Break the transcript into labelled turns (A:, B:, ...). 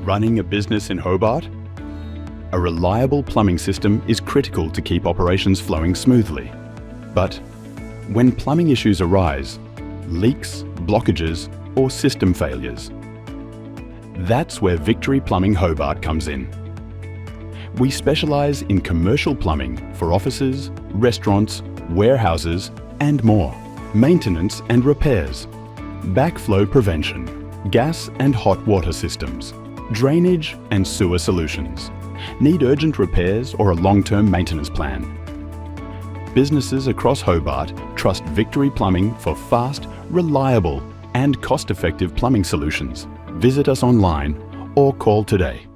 A: Running a business in Hobart? A reliable plumbing system is critical to keep operations flowing smoothly. But when plumbing issues arise, leaks, blockages, or system failures, that's where Victory Plumbing Hobart comes in. We specialise in commercial plumbing for offices, restaurants, warehouses, and more. Maintenance and repairs, backflow prevention, gas and hot water systems, drainage and sewer solutions. Need urgent repairs or a long-term maintenance plan? Businesses across Hobart trust Victory Plumbing for fast, reliable and cost-effective plumbing solutions. Visit us online or call today.